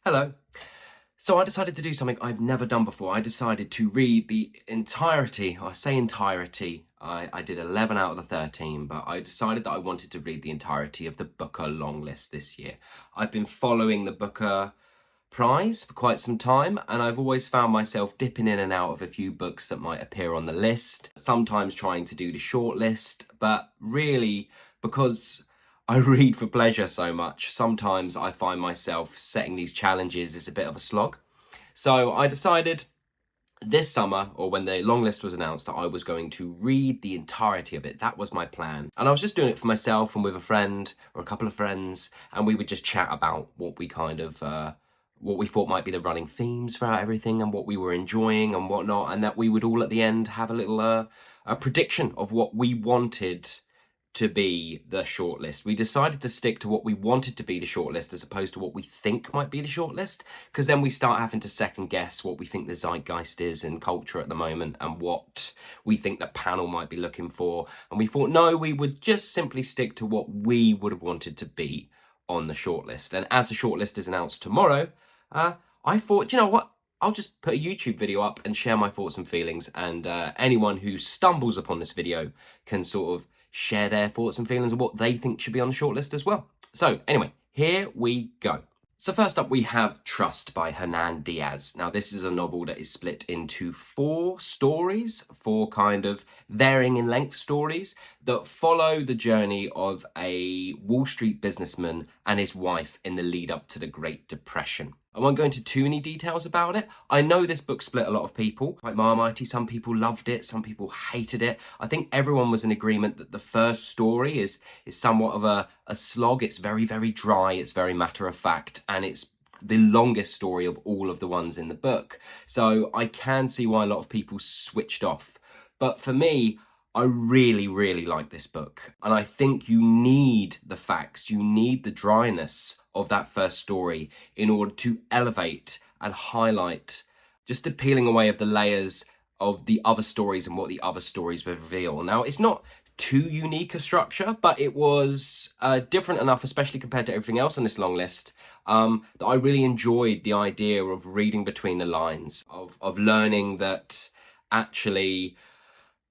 Hello. So I decided to do something I've never done before. I decided to read the entirety, I say entirety, I did 11 out of the 13, but I decided that I wanted to read the entirety of the Booker Longlist this year. I've been following the Booker Prize for quite some time, and I've always found myself dipping in and out of a few books that might appear on the list, sometimes trying to do the shortlist, but really, because I read for pleasure so much, sometimes I find myself setting these challenges is a bit of a slog. So I decided this summer, or when the long list was announced, that I was going to read the entirety of it. That was my plan. And I was just doing it for myself and with a friend or a couple of friends, and we would just chat about what we what we thought might be the running themes throughout everything and what we were enjoying and whatnot, and that we would all at the end have a little a prediction of what we wanted to be the shortlist. We decided to stick to what we wanted to be the shortlist as opposed to what we think might be the shortlist, because then we start having to second guess what we think the zeitgeist is in culture at the moment and what we think the panel might be looking for. And we thought, no, we would just simply stick to what we would have wanted to be on the shortlist. And as the shortlist is announced tomorrow, I thought, you know what? I'll just put a YouTube video up and share my thoughts and feelings, and anyone who stumbles upon this video can sort of share their thoughts and feelings of what they think should be on the shortlist as well. So anyway, here we go. So first up we have Trust by Hernan Diaz. Now this is a novel that is split into 4 stories, 4 kind of varying in length stories that follow the journey of a Wall Street businessman and his wife in the lead up to the Great Depression. I won't go into too many details about it. I know this book split a lot of people. Like Marmite, some people loved it, some people hated it. I think everyone was in agreement that the first story is somewhat of a slog. It's very, very dry, it's very matter of fact, and it's the longest story of all of the ones in the book. So I can see why a lot of people switched off. But for me, I really, really like this book. And I think you need the facts, you need the dryness of that first story in order to elevate and highlight just the peeling away of the layers of the other stories and what the other stories reveal. Now, it's not too unique a structure, but it was different enough, especially compared to everything else on this long list, that I really enjoyed the idea of reading between the lines, of learning that actually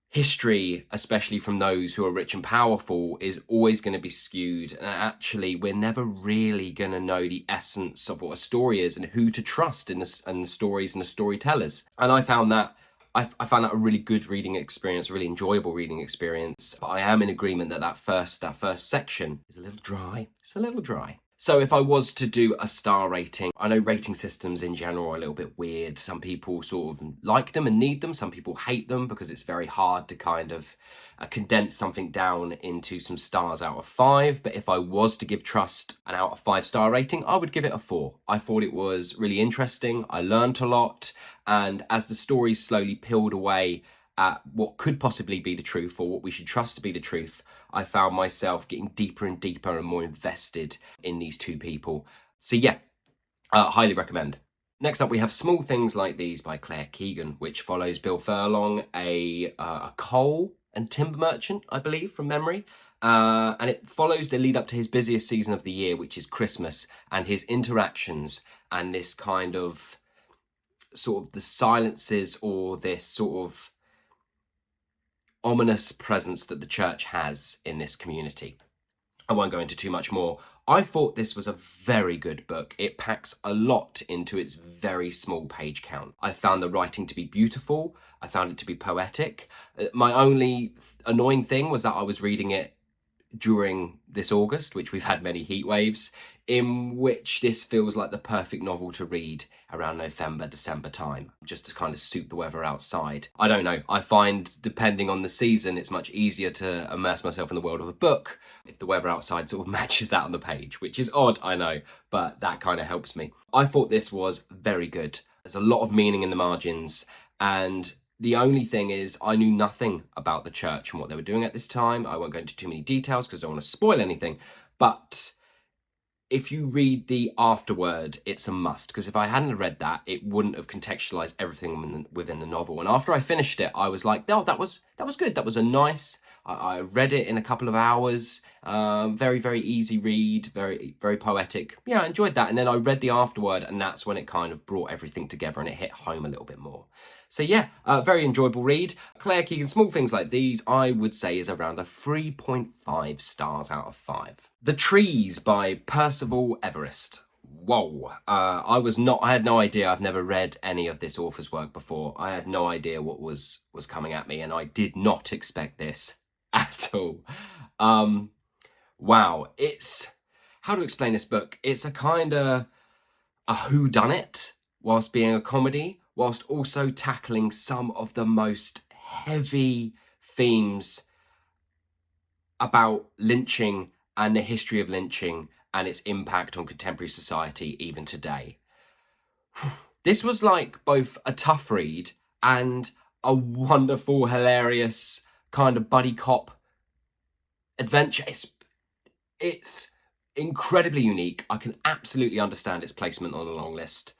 history, especially from those who are rich and powerful, is always going to be skewed, and actually we're never really going to know the essence of what a story is and who to trust in the stories and the storytellers. And I found that a really good reading experience, a really enjoyable reading experience. But I am in agreement that that first section is a little dry. It's a little dry. So if I was to do a star rating, I know rating systems in general are a little bit weird. Some people sort of like them and need them. Some people hate them because it's very hard to kind of condense something down into some stars out of 5. But if I was to give Trust an out of 5 star rating, I would give it a 4. I thought it was really interesting. I learned a lot. And as the story slowly peeled away at what could possibly be the truth or what we should trust to be the truth, I found myself getting deeper and deeper and more invested in these 2 people. So yeah, highly recommend. Next up we have Small Things Like These by Claire Keegan, which follows Bill Furlong, a coal and timber merchant, I believe, from memory. And it follows the lead up to his busiest season of the year, which is Christmas, and his interactions and this kind of sort of the silences or this sort of ominous presence that the church has in this community. I won't go into too much more. I thought this was a very good book. It packs a lot into its very small page count. I found the writing to be beautiful. I found it to be poetic. My only annoying thing was that I was reading it during this August, which we've had many heat waves, in which this feels like the perfect novel to read around November, December time, just to kind of suit the weather outside. I don't know. I find, depending on the season, it's much easier to immerse myself in the world of a book if the weather outside sort of matches that on the page, which is odd, I know, but that kind of helps me. I thought this was very good. There's a lot of meaning in the margins, and the only thing is I knew nothing about the church and what they were doing at this time. I won't go into too many details because I don't want to spoil anything, but if you read the afterword, it's a must, because if I hadn't read that, it wouldn't have contextualized everything within the novel. And after I finished it, I was like, oh, that was good. That was a nice, I read it in a couple of hours. Very, very easy read, very, very poetic. Yeah, I enjoyed that. And then I read the afterword, and that's when it kind of brought everything together and it hit home a little bit more. So yeah, very enjoyable read. Claire Keegan, Small Things Like These, I would say is around a 3.5 stars out of 5. The Trees by Percival Everest. Whoa, I had no idea. I've never read any of this author's work before. I had no idea what was coming at me, and I did not expect this at all. Wow, how to explain this book? It's a kind of a whodunit whilst being a comedy, whilst also tackling some of the most heavy themes about lynching and the history of lynching and its impact on contemporary society even today. This was like both a tough read and a wonderful, hilarious kind of buddy cop adventure. It's incredibly unique. I can absolutely understand its placement on the long list.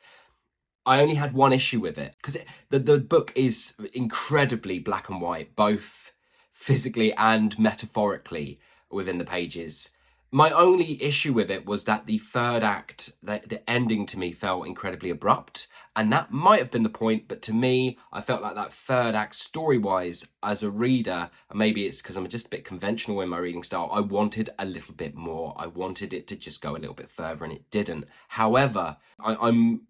I only had one issue with it because the book is incredibly black and white, both physically and metaphorically within the pages. My only issue with it was that the third act, the ending to me felt incredibly abrupt, and that might have been the point, but to me, I felt like that third act, story-wise, as a reader, and maybe it's because I'm just a bit conventional in my reading style, I wanted a little bit more. I wanted it to just go a little bit further, and it didn't. However, I'm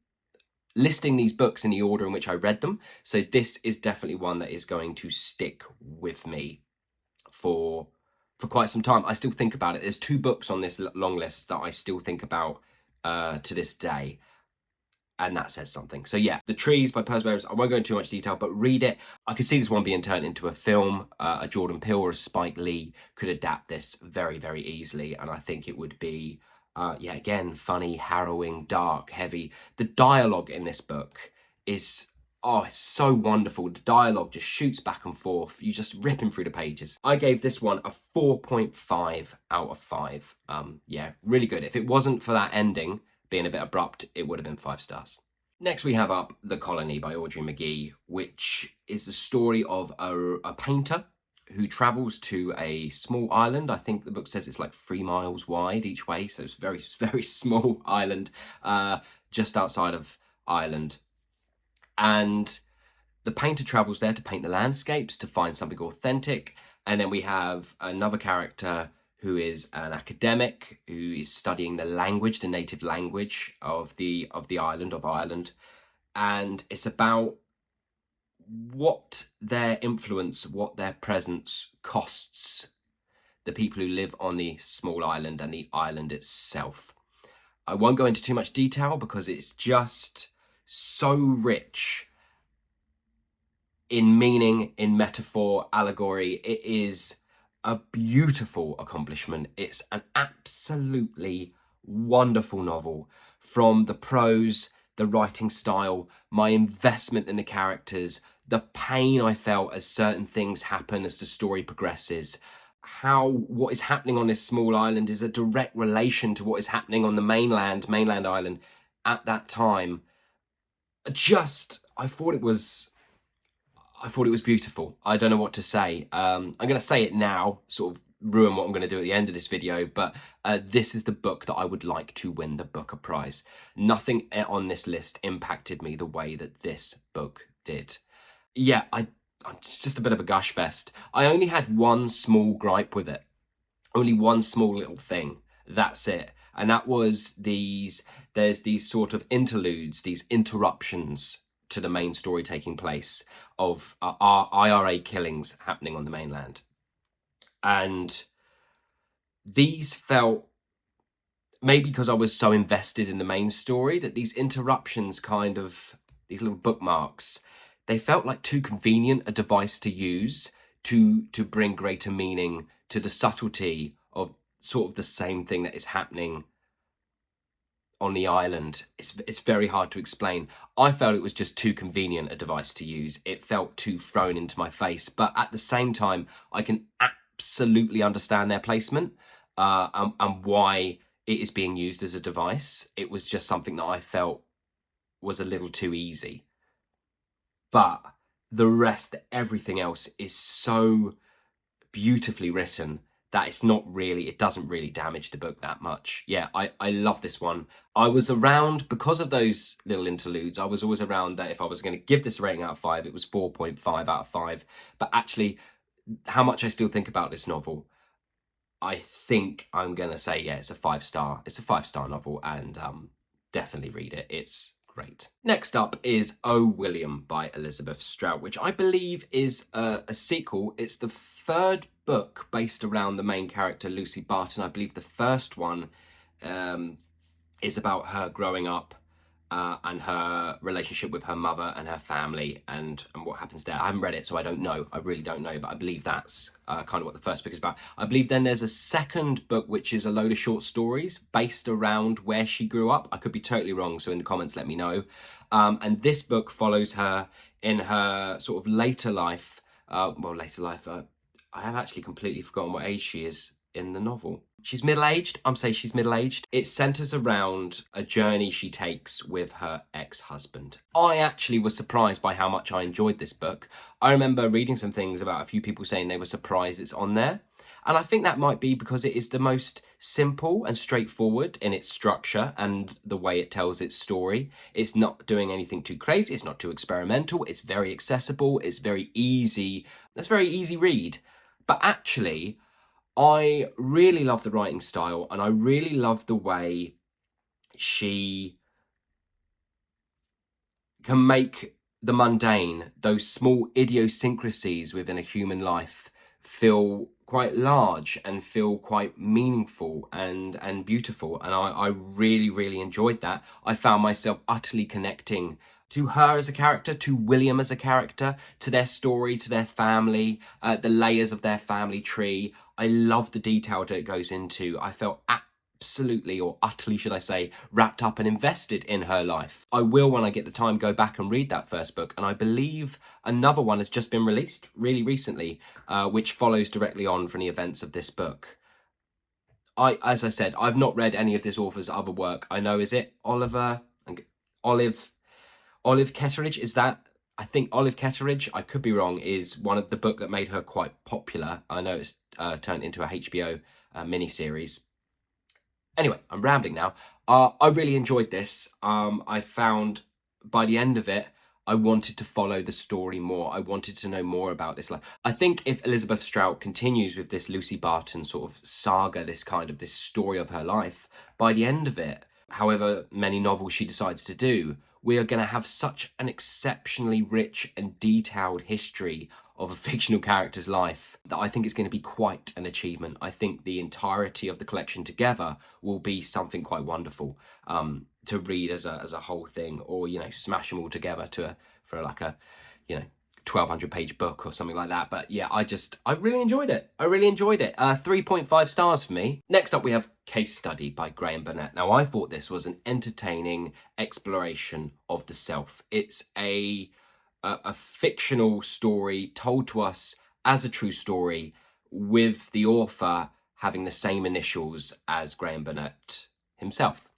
listing these books in the order in which I read them, so this is definitely one that is going to stick with me for quite some time. I still think about it. There's 2 books on this long list that I still think about to this day, and that says something. So yeah, The Trees by Percival. I won't go into too much detail, but read it. I could see this one being turned into a film. A Jordan Peele or a Spike Lee could adapt this very, very easily, and I think it would be yeah, again, funny, harrowing, dark, heavy. The dialogue in this book is, oh, it's so wonderful. The dialogue just shoots back and forth. You just ripping through the pages. I gave this one a 4.5 out of 5. Yeah, really good. If it wasn't for that ending being a bit abrupt, it would have been 5 stars. Next we have up The Colony by Audrey Magee, which is the story of a painter who travels to a small island. I think the book says it's like 3 miles wide each way, so it's a very, very small island just outside of Ireland. And the painter travels there to paint the landscapes, to find something authentic. And then we have another character who is an academic who is studying the language, the native language of the island of Ireland. And it's about what their influence, what their presence costs the people who live on the small island and the island itself. I won't go into too much detail because it's just so rich in meaning, in metaphor, allegory. It is a beautiful accomplishment. It's an absolutely wonderful novel. From the prose, the writing style, my investment in the characters, the pain I felt as certain things happen as the story progresses, how what is happening on this small island is a direct relation to what is happening on the mainland island at that time. I thought it was beautiful. I don't know what to say. I'm going to say it now, sort of ruin what I'm going to do at the end of this video, but this is the book that I would like to win the Booker Prize. Nothing on this list impacted me the way that this book did. Yeah, it's just a bit of a gush fest. I only had one small gripe with it. Only one small little thing. That's it. And that was there's these sort of interludes, these interruptions to the main story taking place of IRA killings happening on the mainland. And these felt, maybe because I was so invested in the main story, that these interruptions kind of, these little bookmarks, they felt like too convenient a device to use to bring greater meaning to the subtlety of sort of the same thing that is happening on the island. It's very hard to explain. I felt it was just too convenient a device to use. It felt too thrown into my face, but at the same time, I can absolutely understand their placement and why it is being used as a device. It was just something that I felt was a little too easy. But the rest, everything else is so beautifully written that it doesn't really damage the book that much. Yeah, I love this one. I was around, because of those little interludes, I was always around that if I was going to give this a rating out of 5, it was 4.5 out of 5. But actually, how much I still think about this novel, I think I'm going to say, yeah, it's a 5-star. It's a 5-star novel, and definitely read it. It's great. Next up is Oh William by Elizabeth Strout, which I believe is a sequel. It's the 3rd book based around the main character, Lucy Barton. I believe the first one is about her growing up and her relationship with her mother and her family and what happens there. I haven't read it, so I don't know. I really don't know, but I believe that's kind of what the first book is about. I believe then there's a second book, which is a load of short stories based around where she grew up. I could be totally wrong, so in the comments, let me know. And this book follows her in her sort of later life. I have actually completely forgotten what age she is in the novel. She's middle-aged. I'm saying she's middle-aged. It centres around a journey she takes with her ex-husband. I actually was surprised by how much I enjoyed this book. I remember reading some things about a few people saying they were surprised it's on there. And I think that might be because it is the most simple and straightforward in its structure and the way it tells its story. It's not doing anything too crazy. It's not too experimental. It's very accessible. It's very easy. It's a very easy read. But actually, I really love the writing style, and I really love the way she can make the mundane, those small idiosyncrasies within a human life, feel quite large and feel quite meaningful and beautiful. And I really, really enjoyed that. I found myself utterly connecting to her as a character, to William as a character, to their story, to their family, the layers of their family tree. I love the detail that it goes into. I felt absolutely, or utterly should I say, wrapped up and invested in her life. I will, when I get the time, go back and read that first book, and I believe another one has just been released really recently, which follows directly on from the events of this book. As I said, I've not read any of this author's other work. I know, is it Olive Ketteridge? Is that? I think Olive Ketteridge, I could be wrong, is one of the book that made her quite popular. I know it's turned into a HBO miniseries. Anyway, I'm rambling now. I really enjoyed this. I found by the end of it, I wanted to follow the story more. I wanted to know more about this life. I think if Elizabeth Strout continues with this Lucy Barton sort of saga, this story of her life, by the end of it, however many novels she decides to do, we are going to have such an exceptionally rich and detailed history of a fictional character's life that I think it's going to be quite an achievement. I think the entirety of the collection together will be something quite wonderful to read as a whole thing, or, you know, smash them all together for like a, you know, 1,200 page book or something like that. But yeah, I really enjoyed it. 3.5 stars for me. Next up, we have Case Study by Graeme Burnet. Now, I thought this was an entertaining exploration of the self. It's a fictional story told to us as a true story, with the author having the same initials as Graeme Burnet himself.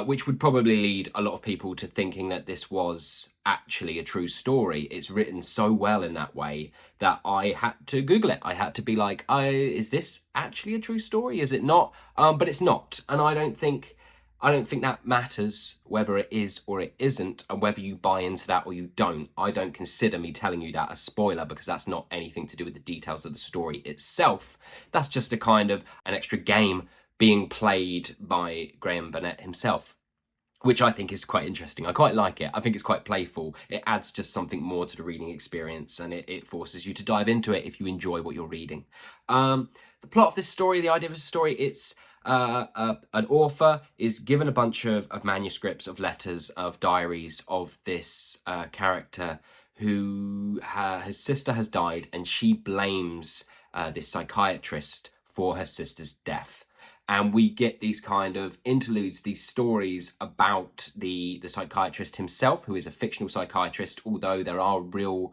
Which would probably lead a lot of people to thinking that this was actually a true story. It's written so well in that way that I had to Google it. I had to be like, is this actually a true story? Is it not? But it's not. And I don't think that matters whether it is or it isn't, and whether you buy into that or you don't. I don't consider me telling you that a spoiler, because that's not anything to do with the details of the story itself. That's just a kind of an extra game being played by Graeme Burnet himself, which I think is quite interesting. I quite like it. I think it's quite playful. It adds just something more to the reading experience, and it forces you to dive into it if you enjoy what you're reading. The plot of this story, the idea of this story, it's an author is given a bunch of manuscripts, of letters, of diaries of this character who his sister has died, and she blames this psychiatrist for her sister's death. And we get these kind of interludes, these stories about the psychiatrist himself, who is a fictional psychiatrist, although there are real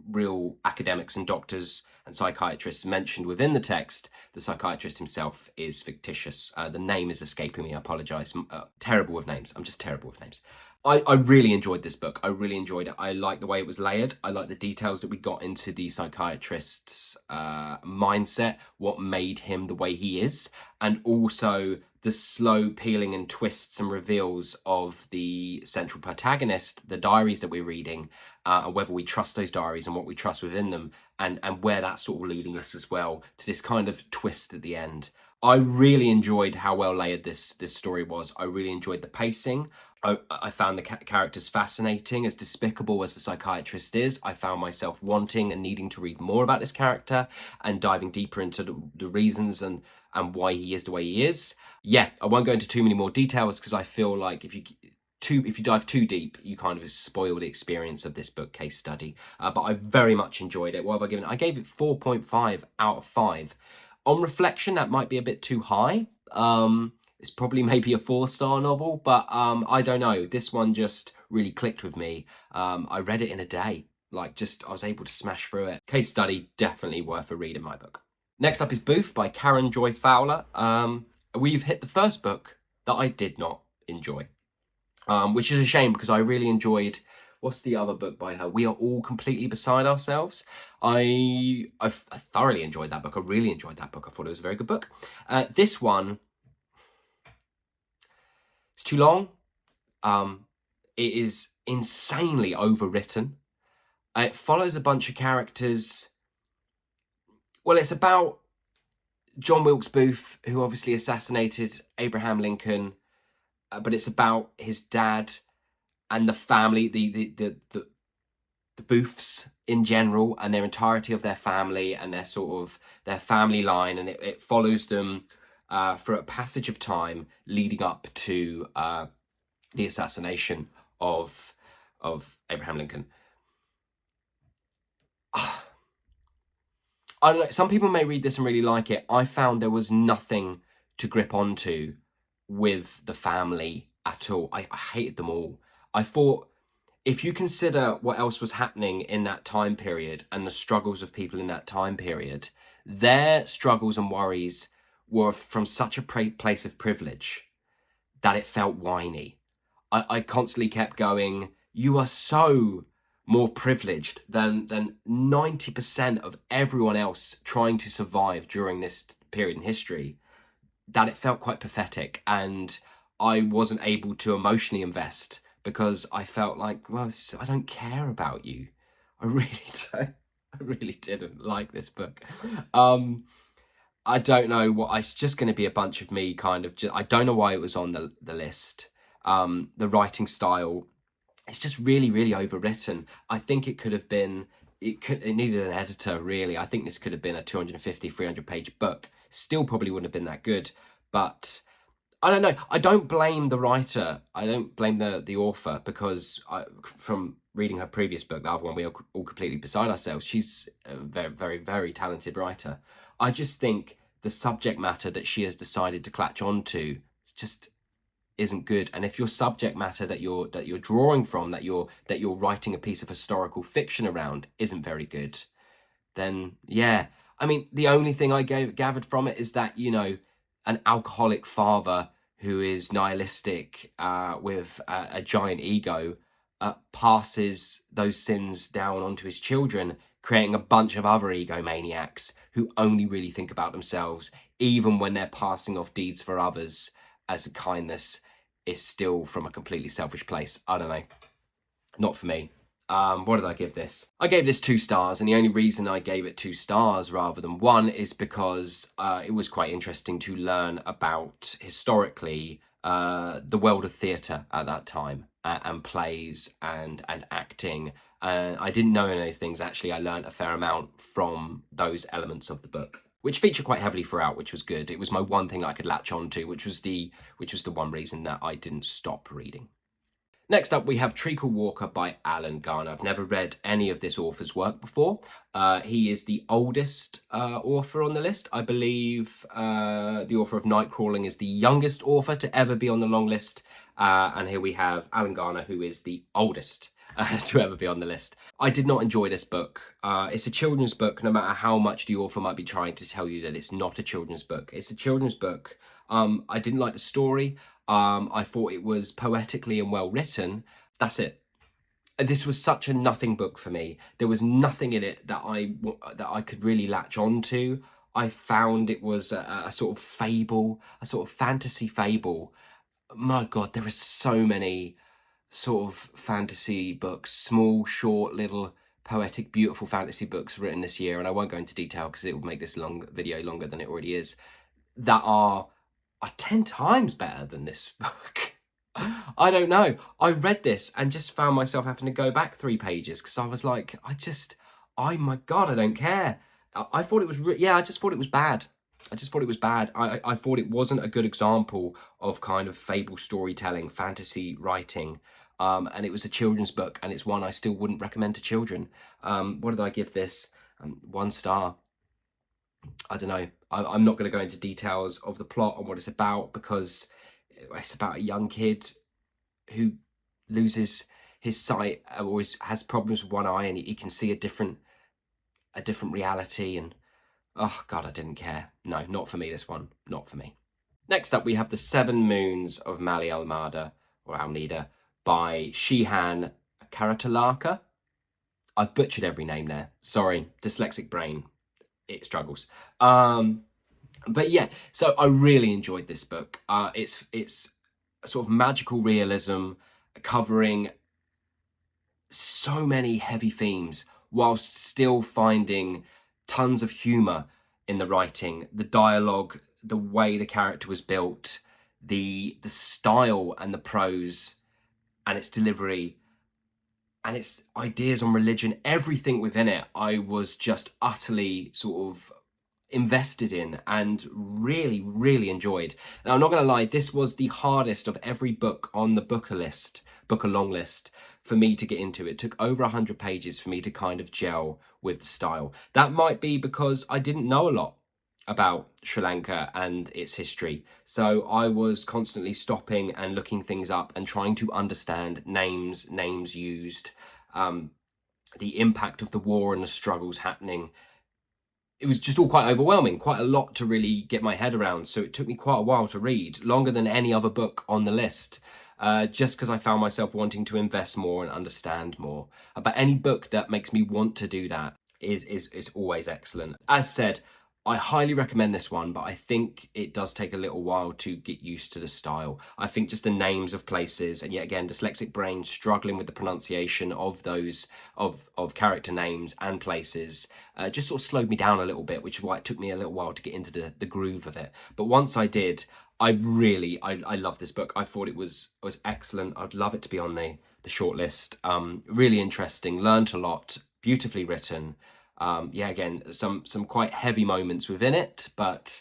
real academics and doctors and psychiatrists mentioned within the text, the psychiatrist himself is fictitious. The name is escaping me, I apologise. Terrible with names. I'm just terrible with names. I really enjoyed this book. I really enjoyed it. I like the way it was layered. I like the details that we got into the psychiatrist's mindset, what made him the way he is, and also the slow peeling and twists and reveals of the central protagonist, the diaries that we're reading, and whether we trust those diaries and what we trust within them, and where that's sort of leading us as well to this kind of twist at the end. I really enjoyed how well layered this story was. I really enjoyed the pacing. I found the characters fascinating. As despicable as the psychiatrist is, I found myself wanting and needing to read more about this character and diving deeper into the reasons and why he is the way he is. Yeah, I won't go into too many more details because I feel like if you dive too deep, you kind of spoil the experience of this book case study. But I very much enjoyed it. What have I given it? I gave it 4.5 out of 5. On reflection, that might be a bit too high. It's probably maybe a 4-star novel, but I don't know. This one just really clicked with me. I read it in a day. I was able to smash through it. Case study, definitely worth a read in my book. Next up is Booth by Karen Joy Fowler. We've hit the first book that I did not enjoy, which is a shame because I really enjoyed... What's the other book by her? We Are All Completely Beside Ourselves. I thoroughly enjoyed that book. I really enjoyed that book. I thought it was a very good book. This one... It's too long. It is insanely overwritten. It follows a bunch of characters. Well, it's about John Wilkes Booth, who obviously assassinated Abraham Lincoln, but it's about his dad and the family, the Booths in general, and their entirety of their family and their sort of their family line, and it follows them for a passage of time leading up to the assassination of Abraham Lincoln. I don't know, some people may read this and really like it. I found there was nothing to grip onto with the family at all. I hated them all. I thought, if you consider what else was happening in that time period and the struggles of people in that time period, their struggles and worries were from such a place of privilege that it felt whiny. I constantly kept going, you are so more privileged than 90% of everyone else trying to survive during this period in history, that it felt quite pathetic. And I wasn't able to emotionally invest because I felt like, well, I don't care about you. I really didn't like this book. I don't know what, it's just going to be a bunch of me kind of I don't know why it was on the list. The writing style, it's just really, really overwritten. I think it could have been, it needed an editor, really. I think this could have been a 250, 300 page book. Still probably wouldn't have been that good. But I don't know. I don't blame the writer. I don't blame the author, because from reading her previous book, the other one, We Are All Completely Beside Ourselves, she's a very, very, very talented writer. I just think the subject matter that she has decided to latch onto just isn't good. And if your subject matter that you're drawing from, that you're writing a piece of historical fiction around, isn't very good, then yeah. I mean, the only thing I gathered from it is that, you know, an alcoholic father who is nihilistic with a giant ego passes those sins down onto his children, creating a bunch of other egomaniacs who only really think about themselves, even when they're passing off deeds for others as a kindness, is still from a completely selfish place. I don't know. Not for me. What did I give this? I gave this 2 stars, and the only reason I gave it 2 stars rather than 1 is because it was quite interesting to learn about, historically, the world of theatre at that time, and plays and acting. I didn't know any of those things. Actually, I learned a fair amount from those elements of the book, which feature quite heavily throughout, which was good. It was my one thing that I could latch on to, which was the one reason that I didn't stop reading. Next up, we have Treacle Walker by Alan Garner. I've never read any of this author's work before. He is the oldest author on the list. I believe the author of Nightcrawling is the youngest author to ever be on the long list. And here we have Alan Garner, who is the oldest. to ever be on the list. I did not enjoy this book. It's a children's book, no matter how much the author might be trying to tell you that it's not a children's book. It's a children's book. I didn't like the story. I thought it was poetically and well written. That's it. This was such a nothing book for me. There was nothing in it that I could really latch on to. I found it was a sort of fable, a sort of fantasy fable. My God, there are so many sort of fantasy books, small, short, little, poetic, beautiful fantasy books written this year, and I won't go into detail because it will make this video longer than it already is, that are 10 times better than this book. I don't know. I read this and just found myself having to go back 3 pages because I was like, my God, I don't care. I thought it was, I just thought it was bad. I just thought it was bad. I thought it wasn't a good example of kind of fable storytelling, fantasy writing. And it was a children's book, and it's one I still wouldn't recommend to children. What did I give this? 1 star. I don't know. I'm not going to go into details of the plot and what it's about, because it's about a young kid who loses his sight, always has problems with one eye, and he can see a different reality. And oh God, I didn't care. No, not for me, this one. Not for me. Next up, we have The 7 Moons of Maali Almeida by Shehan Karunatilaka. I've butchered every name there. Sorry, dyslexic brain. It struggles. But yeah, so I really enjoyed this book. It's a sort of magical realism covering so many heavy themes whilst still finding tons of humour in the writing, the dialogue, the way the character was built, the style and the prose and its delivery and its ideas on religion, everything within it, I was just utterly sort of invested in and really, really enjoyed. Now, I'm not going to lie, this was the hardest of every book on the book along list for me to get into. It took over 100 pages for me to kind of gel with the style. That might be because I didn't know a lot about Sri Lanka and its history. So I was constantly stopping and looking things up and trying to understand names used, the impact of the war and the struggles happening. It was just all quite overwhelming, quite a lot to really get my head around. So it took me quite a while to read, longer than any other book on the list, just because I found myself wanting to invest more and understand more. But any book that makes me want to do that is always excellent. As said, I highly recommend this one, but I think it does take a little while to get used to the style. I think just the names of places, and yet again, dyslexic brain struggling with the pronunciation of those, of character names and places, just sort of slowed me down a little bit, which is why it took me a little while to get into the groove of it. But once I did, I love this book. I thought it was excellent. I'd love it to be on the shortlist. Really interesting, learnt a lot, beautifully written. Yeah, again, some quite heavy moments within it, but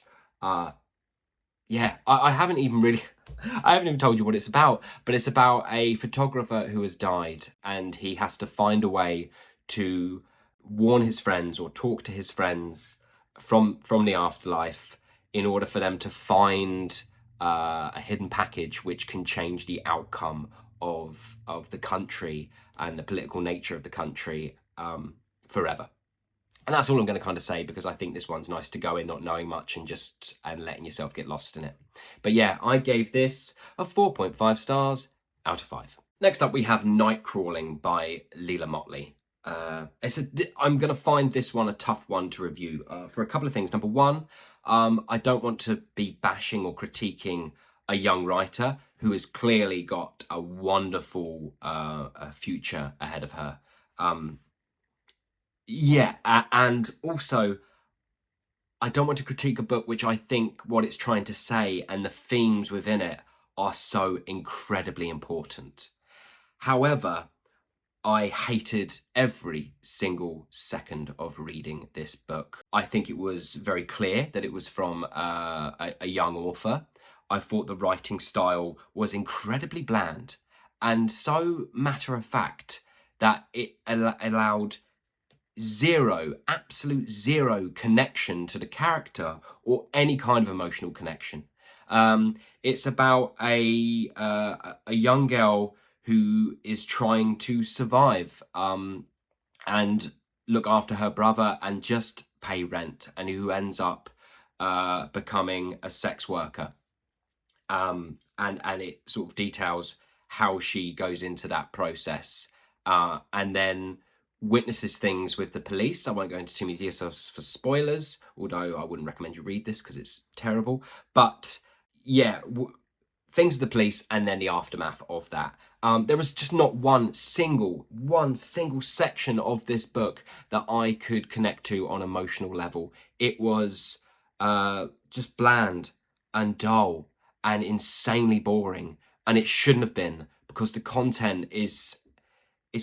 yeah, I haven't even told you what it's about, but it's about a photographer who has died, and he has to find a way to warn his friends or talk to his friends from the afterlife in order for them to find a hidden package which can change the outcome of the country and the political nature of the country forever. And that's all I'm going to kind of say, because I think this one's nice to go in not knowing much and letting yourself get lost in it. But yeah, I gave this a 4.5 stars out of 5. Next up, we have Nightcrawling by Leila Mottley. I'm going to find this one a tough one to review for a couple of things. Number one, I don't want to be bashing or critiquing a young writer who has clearly got a wonderful future ahead of her. Yeah, and also, I don't want to critique a book which I think what it's trying to say and the themes within it are so incredibly important. However, I hated every single second of reading this book. I think it was very clear that it was from a young author. I thought the writing style was incredibly bland and so matter-of-fact that it allowed absolute zero connection to the character or any kind of emotional connection. It's about a young girl who is trying to survive and look after her brother and just pay rent, and who ends up becoming a sex worker. And it sort of details how she goes into that process and then witnesses things with the police. I won't go into too many details for spoilers, although I wouldn't recommend you read this because it's terrible. But yeah, things with the police and then the aftermath of that. There was just not one single section of this book that I could connect to on emotional level. It was just bland and dull and insanely boring, and it shouldn't have been, because the content is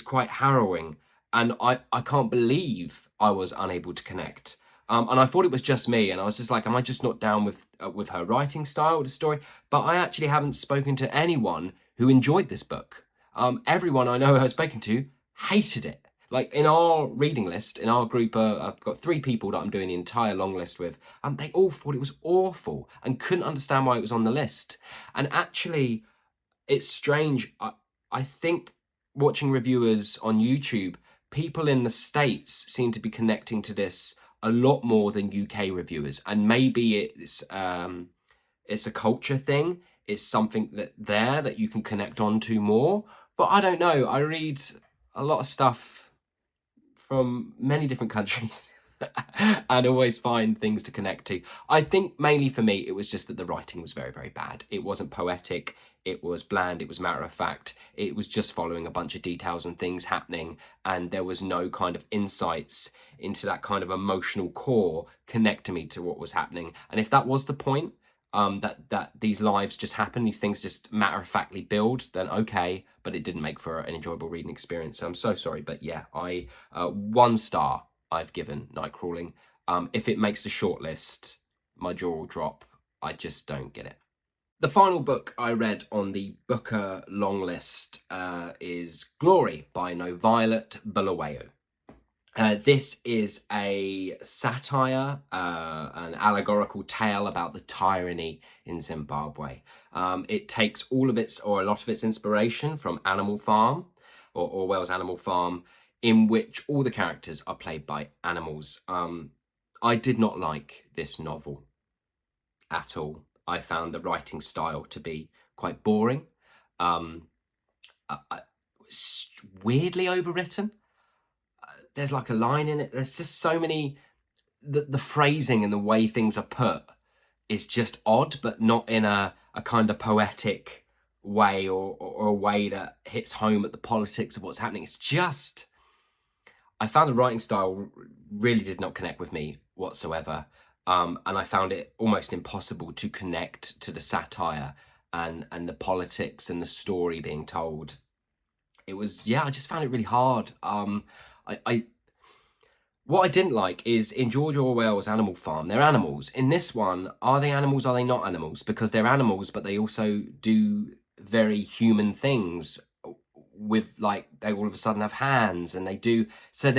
quite harrowing, and I can't believe I was unable to connect. And I thought it was just me, and I was just like, am I just not down with her writing style, the story? But I actually haven't spoken to anyone who enjoyed this book. Everyone I know I've spoken to hated it. Like in our reading list, in our group, I've got 3 people that I'm doing the entire long list with. They all thought it was awful and couldn't understand why it was on the list. And actually, it's strange. I think watching reviewers on YouTube, people in the States seem to be connecting to this a lot more than UK reviewers. And maybe it's a culture thing. It's something that you can connect on to more. But I don't know. I read a lot of stuff from many different countries and always find things to connect to. I think mainly for me, it was just that the writing was very, very bad. It wasn't poetic. It was bland. It was matter of fact. It was just following a bunch of details and things happening, and there was no kind of insights into that kind of emotional core connect to me to what was happening. And if that was the point, that these lives just happen, these things just matter-of-factly build, then okay, but it didn't make for an enjoyable reading experience, so I'm so sorry. But yeah, 1 star I've given Nightcrawling. If it makes the shortlist, my jaw will drop. I just don't get it. The final book I read on the Booker long list is Glory by NoViolet Bulawayo. This is a satire, an allegorical tale about the tyranny in Zimbabwe. It takes all of its, or a lot of its, inspiration from Animal Farm, or Orwell's Animal Farm, in which all the characters are played by animals. I did not like this novel at all. I found the writing style to be quite boring, weirdly overwritten. There's like a line in it. There's just so many, the phrasing and the way things are put is just odd, but not in a kind of poetic way or a way that hits home at the politics of what's happening. It's just, I found the writing style really did not connect with me whatsoever. And I found it almost impossible to connect to the satire and the politics and the story being told. It was, I just found it really hard. What I didn't like is in George Orwell's Animal Farm, they're animals. In this one, are they animals, are they not animals? Because they're animals, but they also do very human things with, like, they all of a sudden have hands and they do. So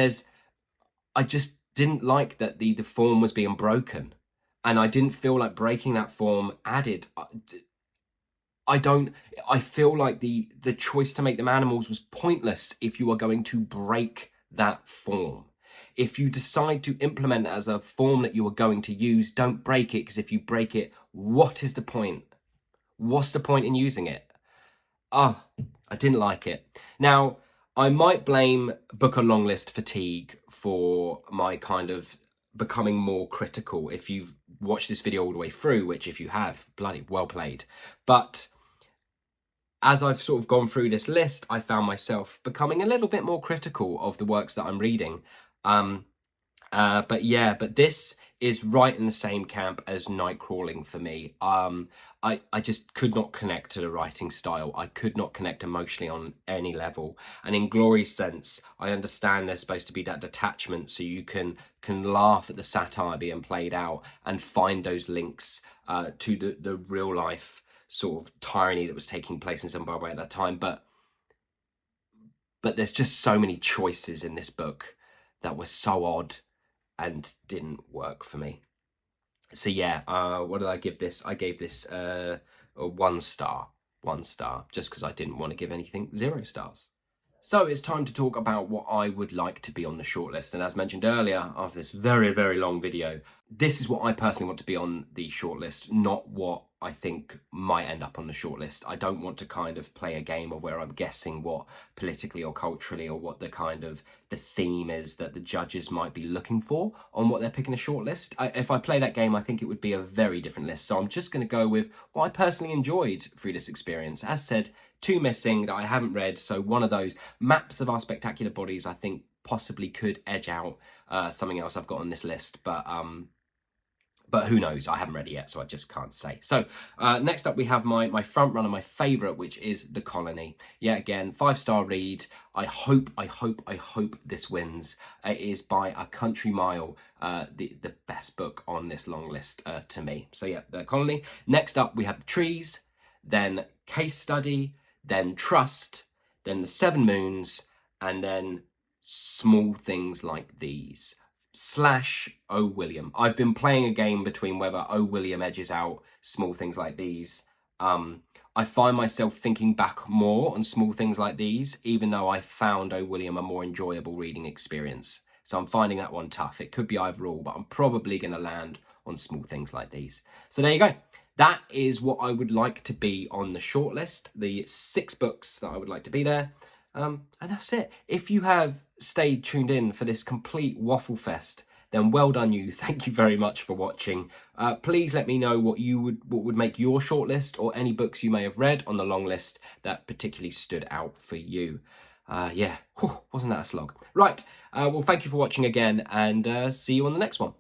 I just didn't like that the form was being broken. And I didn't feel like breaking that form added. I feel like the choice to make them animals was pointless if you are going to break that form. If you decide to implement it as a form that you are going to use, don't break it, because if you break it, what is the point? What's the point in using it? I didn't like it. Now, I might blame Booker Longlist fatigue for my kind of becoming more critical. If you've watched this video all the way through, which if you have, bloody well played. But as I've sort of gone through this list, I found myself becoming a little bit more critical of the works that I'm reading. But this is right in the same camp as Nightcrawling for me. I just could not connect to the writing style. I could not connect emotionally on any level. And in Glory's sense, I understand there's supposed to be that detachment, so you can laugh at the satire being played out and find those links to the real life sort of tyranny that was taking place in Zimbabwe at that time. But there's just so many choices in this book that were so odd and didn't work for me. So yeah, what did I give this? I gave this a 1 star. 1 star, just because I didn't want to give anything 0 stars. So it's time to talk about what I would like to be on the shortlist. And as mentioned earlier, after this very, very long video, this is what I personally want to be on the shortlist, not what I think might end up on the shortlist. I don't want to kind of play a game of where I'm guessing what politically or culturally or what the kind of the theme is that the judges might be looking for on what they're picking a shortlist. If I play that game, I think it would be a very different list. So I'm just going to go with what I personally enjoyed through this experience. As said, 2 missing that I haven't read, so one of those maps of our spectacular bodies I think possibly could edge out something else I've got on this list, but who knows? I haven't read it yet, so I just can't say. So next up we have my front runner, my favourite, which is The Colony. Yeah, again, 5-star read. I hope this wins. It is by a country mile the best book on this long list to me. So yeah, The Colony. Next up we have The Trees, then Case Study, then Trust, then The 7 Moons, and then Small Things Like These / O. William. I've been playing a game between whether O. William edges out Small Things Like These. I find myself thinking back more on Small Things Like These, even though I found O. William a more enjoyable reading experience. So I'm finding that one tough. It could be either or, but I'm probably going to land on Small Things Like These. So there you go. That is what I would like to be on the shortlist, the 6 books that I would like to be there. And that's it. If you have stayed tuned in for this complete waffle fest, then well done you. Thank you very much for watching. Please let me know what would make your shortlist, or any books you may have read on the long list that particularly stood out for you. Yeah, wasn't that a slog? Right, well, thank you for watching again, and see you on the next one.